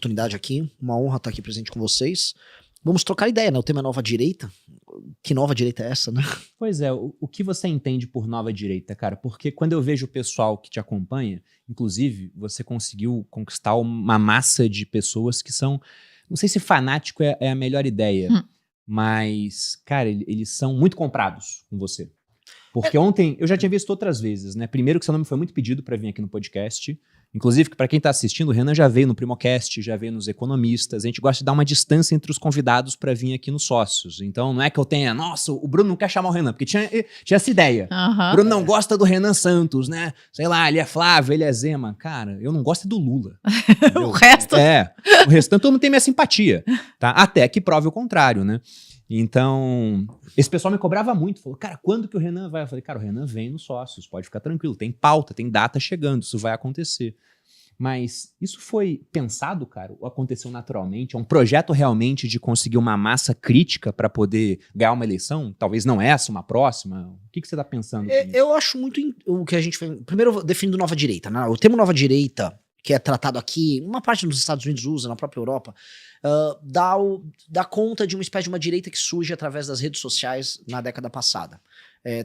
oportunidade aqui. Uma honra estar aqui presente com vocês. Vamos trocar ideia, né? O tema é nova direita. Que nova direita é essa, né? Pois é, o que você entende por nova direita, cara? Porque quando eu vejo o pessoal que te acompanha, inclusive, você conseguiu conquistar uma massa de pessoas que são, não sei se fanático é a melhor ideia, mas, cara, eles são muito comprados com você. Porque ontem, eu já tinha visto outras vezes, né? Primeiro que seu nome foi muito pedido para vir aqui no podcast. Inclusive, para quem tá assistindo, o Renan já veio no Primocast, já veio nos Economistas. A gente gosta de dar uma distância entre os convidados para vir aqui nos Sócios. Então, não é que eu tenha, nossa, o Bruno não quer chamar o Renan, porque tinha essa ideia. O Bruno não gosta do Renan Santos, né? Sei lá, ele é Flávio, ele é Zema. Cara, eu não gosto do Lula. O resto... O restante todo mundo tem minha simpatia, tá? Até que prove o contrário, né? Então, esse pessoal me cobrava muito. Falou, cara, quando que o Renan vai? Eu falei, cara, o Renan vem nos Sócios, pode ficar tranquilo. Tem pauta, tem data chegando, isso vai acontecer. Mas isso foi pensado, cara? Ou aconteceu naturalmente? É um projeto realmente de conseguir uma massa crítica para poder ganhar uma eleição? Talvez não essa, uma próxima? O que você está pensando? Eu acho muito o que a gente... Primeiro, definindo nova direita, né? O termo nova direita, que é tratado aqui, uma parte dos Estados Unidos usa, na própria Europa, dá conta de uma espécie de uma direita que surge através das redes sociais na década passada.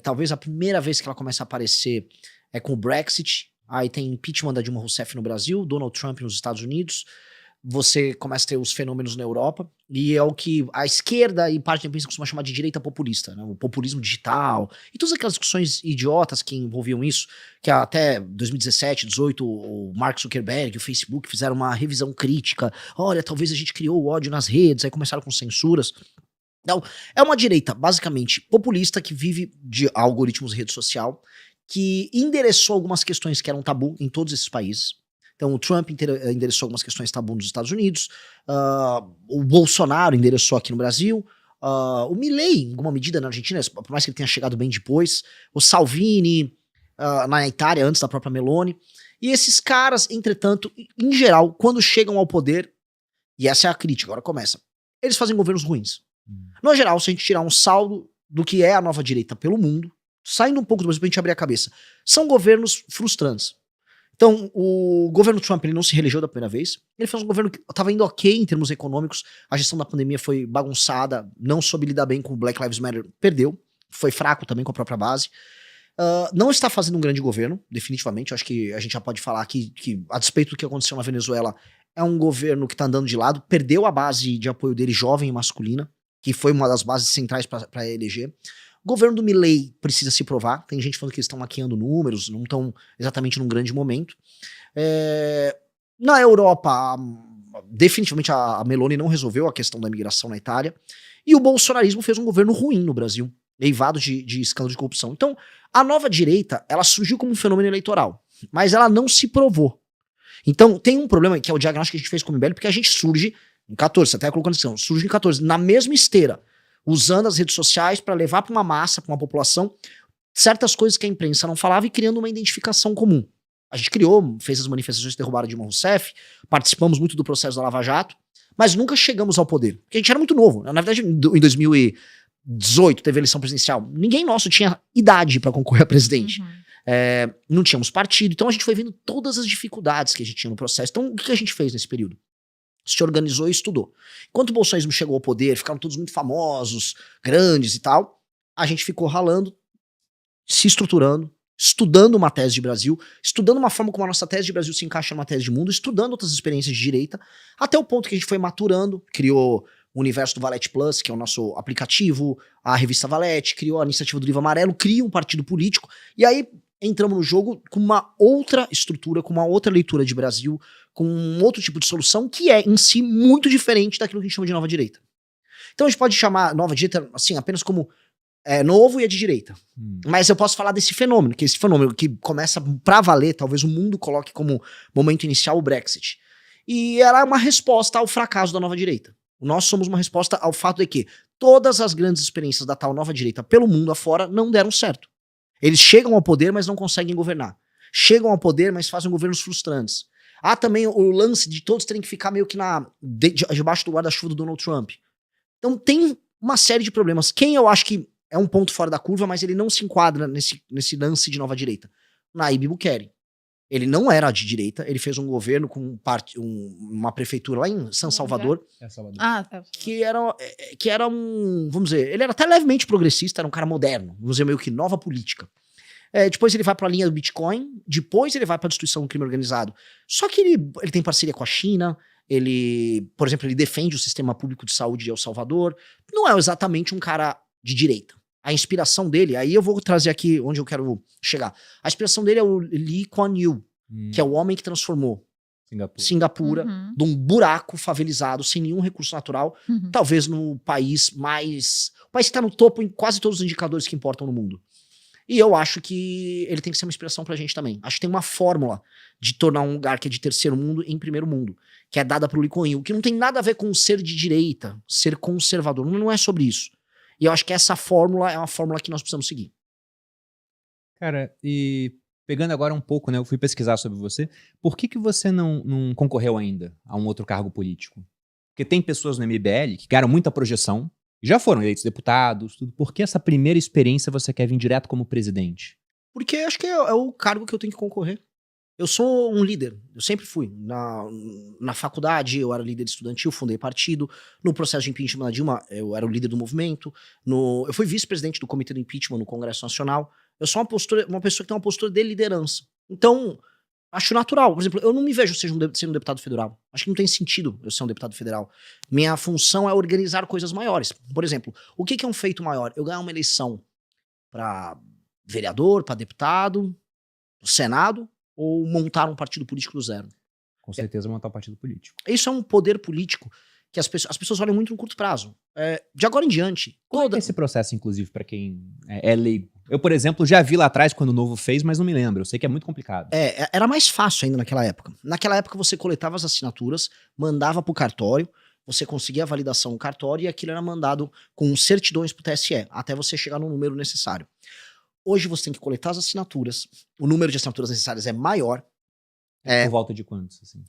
Talvez a primeira vez que ela começa a aparecer é com o Brexit. Aí tem impeachment da Dilma Rousseff no Brasil, Donald Trump nos Estados Unidos. Você começa a ter os fenômenos na Europa, e é o que a esquerda e parte da imprensa costuma chamar de direita populista, né? O populismo digital, e todas aquelas discussões idiotas que envolviam isso, que até 2017, 2018, o Mark Zuckerberg e o Facebook fizeram uma revisão crítica. Olha, talvez a gente criou o ódio nas redes, aí começaram com censuras. Então, é uma direita, basicamente, populista, que vive de algoritmos de rede social, que endereçou algumas questões que eram tabu em todos esses países. Então o Trump endereçou algumas questões tabu nos Estados Unidos, o Bolsonaro endereçou aqui no Brasil, o Milei, em alguma medida, na Argentina, por mais que ele tenha chegado bem depois, o Salvini, na Itália, antes da própria Meloni. E esses caras, entretanto, em geral, quando chegam ao poder, e essa é a crítica, agora começa, eles fazem governos ruins. No geral, se a gente tirar um saldo do que é a nova direita pelo mundo, saindo um pouco do Brasil pra gente abrir a cabeça, são governos frustrantes. Então, o governo Trump, ele não se reelegeu da primeira vez, ele fez um governo que estava indo ok em termos econômicos, a gestão da pandemia foi bagunçada, não soube lidar bem com o Black Lives Matter, perdeu, foi fraco também com a própria base, não está fazendo um grande governo, definitivamente, eu acho que a gente já pode falar aqui que, a despeito do que aconteceu na Venezuela, é um governo que está andando de lado, perdeu a base de apoio dele jovem e masculina, que foi uma das bases centrais para eleger. O governo do Milei precisa se provar. Tem gente falando que eles estão maquiando números, não estão exatamente num grande momento. Na Europa, definitivamente a Meloni não resolveu a questão da imigração na Itália. E o bolsonarismo fez um governo ruim no Brasil, eivado de escândalo de corrupção. Então, a nova direita, ela surgiu como um fenômeno eleitoral, mas ela não se provou. Então, tem um problema, que é o diagnóstico que a gente fez com o MBL, porque a gente surge em 14, você até colocou na descrição, surge em 14, na mesma esteira, usando as redes sociais para levar para uma massa, para uma população, certas coisas que a imprensa não falava e criando uma identificação comum. A gente criou, fez as manifestações que derrubaram Dilma Rousseff, participamos muito do processo da Lava Jato, mas nunca chegamos ao poder, porque a gente era muito novo. Na verdade, em 2018 teve eleição presidencial, ninguém nosso tinha idade para concorrer a presidente. Não tínhamos partido, então a gente foi vendo todas as dificuldades que a gente tinha no processo. Então, o que a gente fez nesse período? Se organizou e estudou. Enquanto o bolsonarismo chegou ao poder, ficaram todos muito famosos, grandes e tal, a gente ficou ralando, se estruturando, estudando uma tese de Brasil, estudando uma forma como a nossa tese de Brasil se encaixa numa tese de mundo, estudando outras experiências de direita, até o ponto que a gente foi maturando, criou o universo do Valete Plus, que é o nosso aplicativo, a revista Valete, criou a iniciativa do Livro Amarelo, cria um partido político, e aí entramos no jogo com uma outra estrutura, com uma outra leitura de Brasil, com um outro tipo de solução que é, em si, muito diferente daquilo que a gente chama de nova direita. Então a gente pode chamar nova direita, assim, apenas como novo e é de direita. Mas eu posso falar desse fenômeno, que esse fenômeno que começa pra valer, talvez o mundo coloque como momento inicial o Brexit. E era uma resposta ao fracasso da nova direita. Nós somos uma resposta ao fato de que todas as grandes experiências da tal nova direita pelo mundo afora não deram certo. Eles chegam ao poder, mas não conseguem governar. Chegam ao poder, mas fazem governos frustrantes. Há também o lance de todos terem que ficar meio que debaixo do guarda-chuva do Donald Trump. Então tem uma série de problemas. Quem eu acho que é um ponto fora da curva, mas ele não se enquadra nesse lance de nova direita? Nayib Bukele. Ele não era de direita, ele fez um governo com uma prefeitura lá em São Salvador, que era um, vamos dizer, ele era até levemente progressista, era um cara moderno, vamos dizer, meio que nova política. Depois ele vai para a linha do Bitcoin, depois ele vai para a destruição do crime organizado. Só que ele tem parceria com a China, por exemplo, ele defende o sistema público de saúde de El Salvador, não é exatamente um cara de direita. A inspiração dele, aí eu vou trazer aqui onde eu quero chegar. A inspiração dele é o Lee Kuan Yew, que é o homem que transformou Singapura de um buraco favelizado, sem nenhum recurso natural, talvez no país mais... O país que está no topo em quase todos os indicadores que importam no mundo. E eu acho que ele tem que ser uma inspiração pra gente também. Acho que tem uma fórmula de tornar um lugar que é de terceiro mundo em primeiro mundo, que é dada pro Lee Kuan Yew, que não tem nada a ver com ser de direita, ser conservador, não é sobre isso. E eu acho que essa fórmula é uma fórmula que nós precisamos seguir. Cara, e pegando agora um pouco, né? Eu fui pesquisar sobre você. Por que você não concorreu ainda a um outro cargo político? Porque tem pessoas no MBL que ganharam muita projeção, já foram eleitos deputados, tudo. Por que essa primeira experiência você quer vir direto como presidente? Porque acho que é o cargo que eu tenho que concorrer. Eu sou um líder, eu sempre fui. Na faculdade, eu era líder estudantil, fundei partido. No processo de impeachment da Dilma, eu era o líder do movimento. Eu fui vice-presidente do Comitê do Impeachment no Congresso Nacional. Eu sou uma pessoa que tem uma postura de liderança. Então, acho natural. Por exemplo, eu não me vejo sendo um deputado federal. Acho que não tem sentido eu ser um deputado federal. Minha função é organizar coisas maiores. Por exemplo, o que é um feito maior? Eu ganhar uma eleição para vereador, para deputado, no Senado, ou montar um partido político do zero. Com certeza montar um partido político. Isso é um poder político que as pessoas olham muito no curto prazo. De agora em diante. Como é esse processo, inclusive, para quem é leigo? Eu, por exemplo, já vi lá atrás quando o Novo fez, mas não me lembro. Eu sei que é muito complicado. Era mais fácil ainda naquela época. Naquela época você coletava as assinaturas, mandava pro cartório, você conseguia a validação no cartório e aquilo era mandado com certidões pro TSE, até você chegar no número necessário. Hoje você tem que coletar as assinaturas, o número de assinaturas necessárias é maior. Por volta de quantos, assim?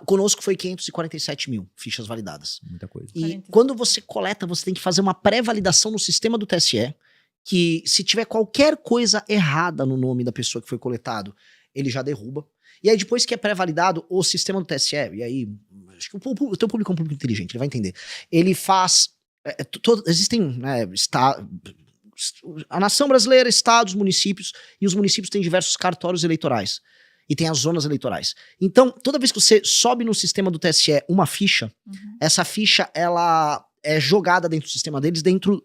Conosco foi 547 mil fichas validadas. Muita coisa. E quando você coleta, você tem que fazer uma pré-validação no sistema do TSE, que se tiver qualquer coisa errada no nome da pessoa que foi coletado, ele já derruba. E aí depois que é pré-validado, o sistema do TSE, e aí, acho que o teu público é um público inteligente, ele vai entender. Ele faz... existem, a nação brasileira, estados, municípios, e os municípios têm diversos cartórios eleitorais. E tem as zonas eleitorais. Então, toda vez que você sobe no sistema do TSE uma ficha, essa ficha, ela é jogada dentro do sistema deles, dentro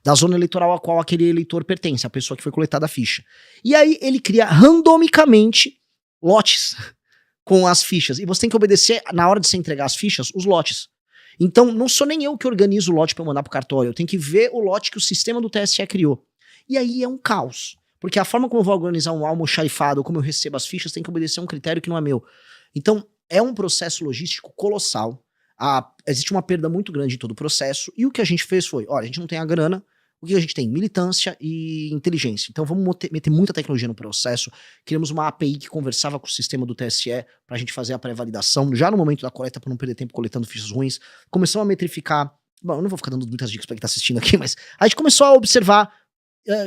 da zona eleitoral a qual aquele eleitor pertence, a pessoa que foi coletada a ficha. E aí, ele cria randomicamente lotes com as fichas. E você tem que obedecer, na hora de você entregar as fichas, os lotes. Então, não sou nem eu que organizo o lote para mandar pro cartório. Eu tenho que ver o lote que o sistema do TSE criou. E aí é um caos. Porque a forma como eu vou organizar um almoxarifado ou como eu recebo as fichas tem que obedecer a um critério que não é meu. Então, é um processo logístico colossal. Existe uma perda muito grande em todo o processo. E o que a gente fez foi, olha, a gente não tem a grana, o que a gente tem? Militância e inteligência. Então vamos meter muita tecnologia no processo. Criamos uma API que conversava com o sistema do TSE pra gente fazer a pré-validação, já no momento da coleta, pra não perder tempo coletando fichas ruins. Começamos a metrificar... Bom, eu não vou ficar dando muitas dicas pra quem tá assistindo aqui, mas a gente começou a observar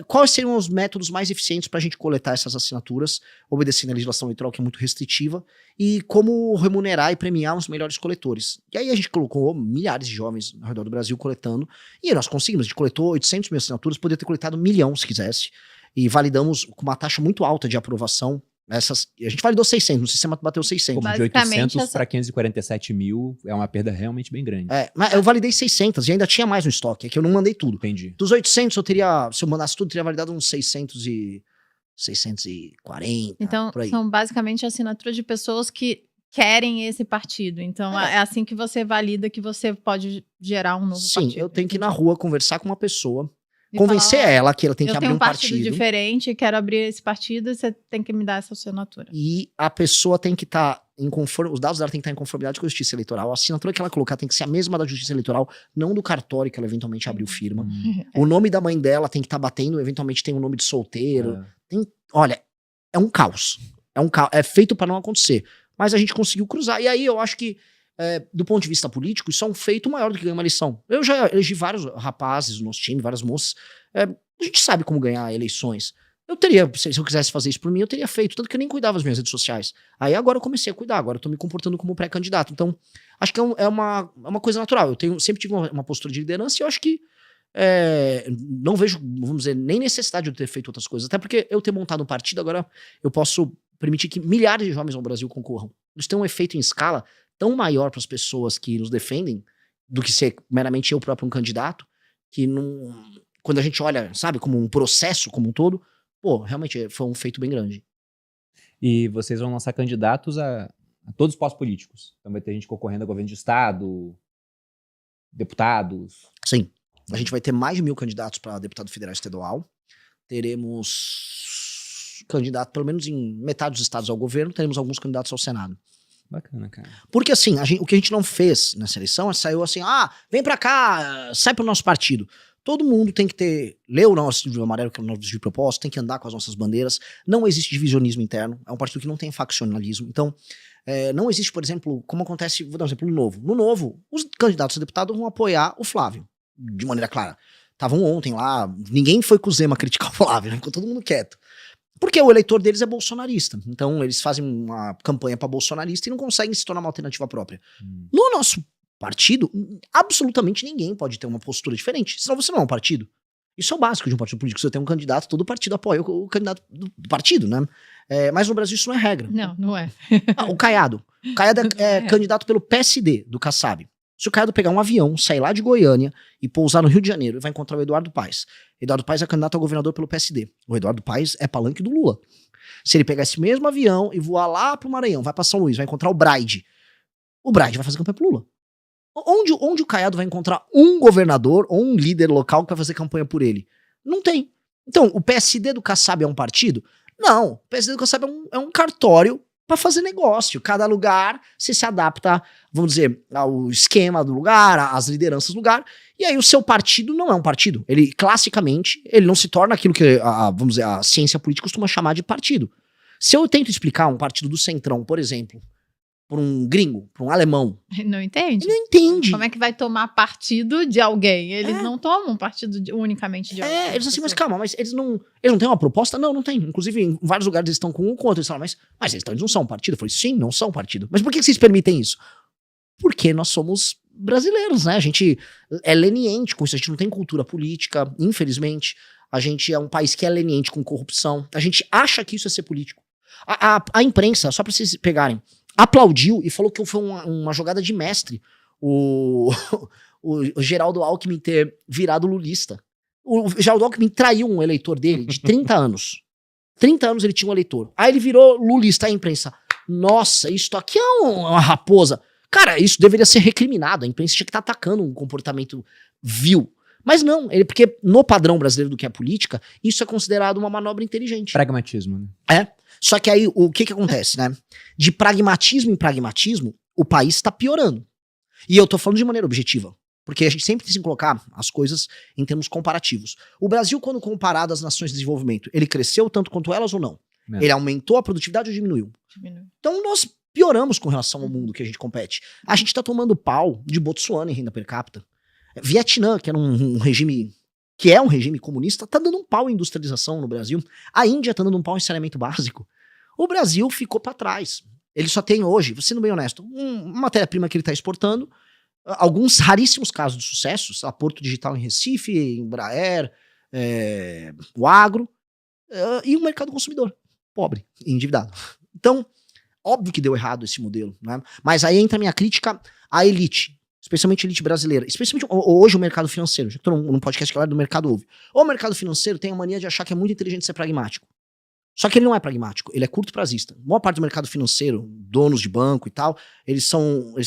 quais seriam os métodos mais eficientes pra gente coletar essas assinaturas, obedecendo a legislação eleitoral, que é muito restritiva, e como remunerar e premiar os melhores coletores. E aí a gente colocou milhares de jovens ao redor do Brasil coletando, e aí nós conseguimos, a gente coletou 800 mil assinaturas, poderia ter coletado 1 milhão se quisesse, e validamos com uma taxa muito alta de aprovação. A gente validou 600, no sistema bateu 600. Como de 800 para 547 mil é uma perda realmente bem grande. Mas eu validei 600 e ainda tinha mais no estoque, é que eu não mandei tudo. Entendi. Dos 800 se eu mandasse tudo, eu teria validado uns 640. Então, por aí. são basicamente assinaturas de pessoas que querem esse partido. Então, é assim que você valida que você pode gerar um novo partido. Sim, eu tenho que ir na rua conversar com uma pessoa, convencer ela que ela tem que abrir um partido. Eu tenho um partido diferente, quero abrir esse partido, você tem que me dar essa assinatura. E a pessoa tem que estar os dados dela tem que estar em conformidade com a Justiça Eleitoral. A assinatura que ela colocar tem que ser a mesma da Justiça Eleitoral, não do cartório que ela eventualmente abriu firma. O nome da mãe dela tem que estar batendo, eventualmente tem um nome de solteiro. Olha, é um caos. É feito para não acontecer. Mas a gente conseguiu cruzar. E aí eu acho que, do ponto de vista político, isso é um feito maior do que ganhar uma eleição. Eu já elegi vários rapazes no nosso time, várias moças. A gente sabe como ganhar eleições. Eu teria, se eu quisesse fazer isso por mim, eu teria feito, tanto que eu nem cuidava das minhas redes sociais. Aí agora eu comecei a cuidar, agora eu tô me comportando como pré-candidato. Então, acho que é uma coisa natural. Sempre tive uma postura de liderança e eu acho que não vejo, vamos dizer, nem necessidade de eu ter feito outras coisas. Até porque eu ter montado um partido, agora eu posso permitir que milhares de jovens no Brasil concorram. Isso tem um efeito em escala tão maior para as pessoas que nos defendem do que ser meramente eu próprio um candidato, que quando a gente olha, sabe, como um processo como um todo, pô, realmente foi um feito bem grande. E vocês vão lançar candidatos a todos os postos políticos. Então vai ter gente concorrendo a governo de estado, deputados. Sim. A gente vai ter mais de 1.000 candidatos para deputado federal e estadual. Teremos candidato, pelo menos em metade dos estados ao governo, teremos alguns candidatos ao Senado. Bacana, cara. Porque assim, o que a gente não fez nessa eleição é saiu assim, vem pra cá, sai pro nosso partido. Todo mundo tem que ler o nosso livro amarelo, que é o nosso livro de propósito, tem que andar com as nossas bandeiras. Não existe divisionismo interno, é um partido que não tem faccionalismo. Então, não existe, por exemplo, como acontece, vou dar um exemplo, no Novo. No Novo, os candidatos a deputado vão apoiar o Flávio, de maneira clara. Estavam ontem lá, ninguém foi com o Zema criticar o Flávio, né? Ficou todo mundo quieto. Porque o eleitor deles é bolsonarista. Então, eles fazem uma campanha para bolsonarista e não conseguem se tornar uma alternativa própria. No nosso partido, absolutamente ninguém pode ter uma postura diferente. Senão você não é um partido. Isso é o básico de um partido político. Se você tem um candidato, todo partido apoia o candidato do partido, né? Mas no Brasil isso não é regra. Não é. O Caiado. O Caiado é candidato pelo PSD, do Kassab. Se o Caiado pegar um avião, sair lá de Goiânia e pousar no Rio de Janeiro, ele vai encontrar o Eduardo Paes. Eduardo Paes é candidato a governador pelo PSD. O Eduardo Paes é palanque do Lula. Se ele pegar esse mesmo avião e voar lá pro Maranhão, vai pra São Luís, vai encontrar o Braide. O Braide vai fazer campanha pro Lula. Onde o Caiado vai encontrar um governador ou um líder local que vai fazer campanha por ele? Não tem. Então, o PSD do Kassab é um partido? Não. O PSD do Kassab é um cartório para fazer negócio. Cada lugar se adapta, vamos dizer, ao esquema do lugar, às lideranças do lugar. E aí o seu partido não é um partido. Ele, classicamente, ele não se torna aquilo que, vamos dizer, a ciência política costuma chamar de partido. Se eu tento explicar um partido do Centrão, por exemplo, por um gringo, por um alemão... Não entende? Ele não entende. Como é que vai tomar partido de alguém? Eles não tomam partido unicamente de alguém. Eles assim, mas calma, mas eles não têm uma proposta? Não tem. Inclusive, em vários lugares eles estão com um contra. Eles falam, mas eles não são um partido? Eu falei, sim, não são um partido. Mas por que vocês permitem isso? Porque nós somos brasileiros, né? A gente é leniente com isso. A gente não tem cultura política, infelizmente. A gente é um país que é leniente com corrupção. A gente acha que isso é ser político. A imprensa, só pra vocês pegarem, aplaudiu e falou que foi uma jogada de mestre o Geraldo Alckmin ter virado lulista. O Geraldo Alckmin traiu um eleitor dele de 30 anos. 30 anos ele tinha um eleitor. Aí ele virou lulista. A imprensa, nossa, isso aqui é uma raposa. Cara, isso deveria ser recriminado. A imprensa tinha que estar atacando um comportamento vil. Mas não, porque no padrão brasileiro do que é política, isso é considerado uma manobra inteligente. Pragmatismo, né? Só que aí, o que acontece, né? De pragmatismo em pragmatismo, o país está piorando. E eu tô falando de maneira objetiva. Porque a gente sempre tem que colocar as coisas em termos comparativos. O Brasil, quando comparado às nações de desenvolvimento, ele cresceu tanto quanto elas ou não? Ele aumentou a produtividade ou diminuiu? Então nós pioramos com relação ao mundo que a gente compete. A gente tá tomando pau de Botsuana em renda per capita. Vietnã, que era um regime... que é um regime comunista, tá dando um pau em industrialização no Brasil. A Índia tá dando um pau em saneamento básico. O Brasil ficou para trás. Ele só tem hoje, sendo bem honesto, uma matéria-prima que ele tá exportando, alguns raríssimos casos de sucesso, a Porto Digital em Recife, Embraer, o agro, e o mercado consumidor, pobre e endividado. Então, óbvio que deu errado esse modelo, né? Mas aí entra a minha crítica à elite, especialmente a elite brasileira, especialmente hoje o mercado financeiro, já que estou num podcast que é do mercado ouve. O mercado financeiro tem a mania de achar que é muito inteligente ser pragmático. Só que ele não é pragmático, ele é curto prazista. A maior parte do mercado financeiro, donos de banco e tal, eles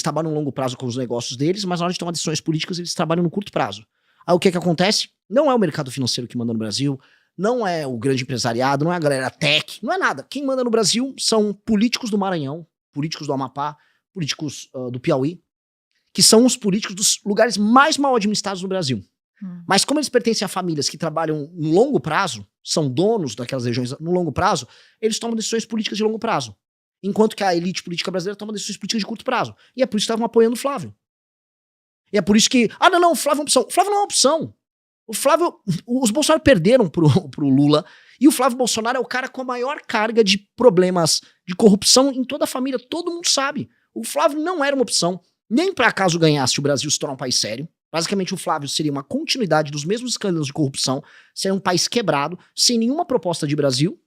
trabalham no longo prazo com os negócios deles, mas na hora de tomar decisões políticas eles trabalham no curto prazo. Aí o que acontece? Não é o mercado financeiro que manda no Brasil, não é o grande empresariado, não é a galera tech, não é nada. Quem manda no Brasil são políticos do Maranhão, políticos do Amapá, políticos do Piauí, que são os políticos dos lugares mais mal administrados no Brasil. Mas como eles pertencem a famílias que trabalham no longo prazo, são donos daquelas regiões no longo prazo, eles tomam decisões políticas de longo prazo. Enquanto que a elite política brasileira toma decisões políticas de curto prazo. E é por isso que estavam apoiando o Flávio. E é por isso que... não, o Flávio é uma opção. O Flávio não é uma opção. O Flávio... Os Bolsonaro perderam pro Lula E o Flávio Bolsonaro é o cara com a maior carga de problemas de corrupção em toda a família. Todo mundo sabe. O Flávio não era uma opção, nem para caso ganhasse o Brasil se tornar um país sério. Basicamente, o Flávio seria uma continuidade dos mesmos escândalos de corrupção, seria um país quebrado, sem nenhuma proposta de Brasil.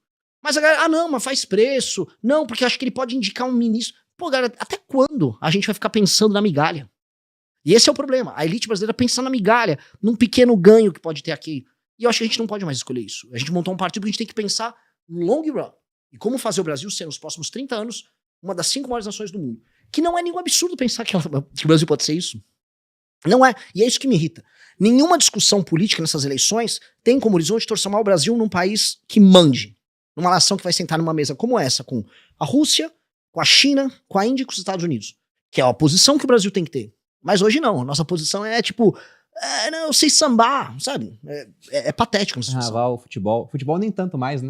Mas a galera, não, mas faz preço. Não, porque acho que ele pode indicar um ministro. Pô, galera, até quando a gente vai ficar pensando na migalha? E esse é o problema. A elite brasileira pensa na migalha, num pequeno ganho que pode ter aqui. E eu acho que a gente não pode mais escolher isso. A gente montou um partido que a gente tem que pensar no long run. E como fazer o Brasil ser, nos próximos 30 anos, uma das 5 maiores nações do mundo. Que não é nenhum absurdo pensar que o Brasil pode ser isso. Não é. E é isso que me irrita. Nenhuma discussão política nessas eleições tem como horizonte transformar o Brasil num país que mande. Numa nação que vai sentar numa mesa como essa, com a Rússia, com a China, com a Índia e com os Estados Unidos. Que é a posição que o Brasil tem que ter. Mas hoje não. Nossa posição é tipo... não, eu sei sambar, sabe? É patético. Carnaval, futebol. Futebol nem tanto mais, né?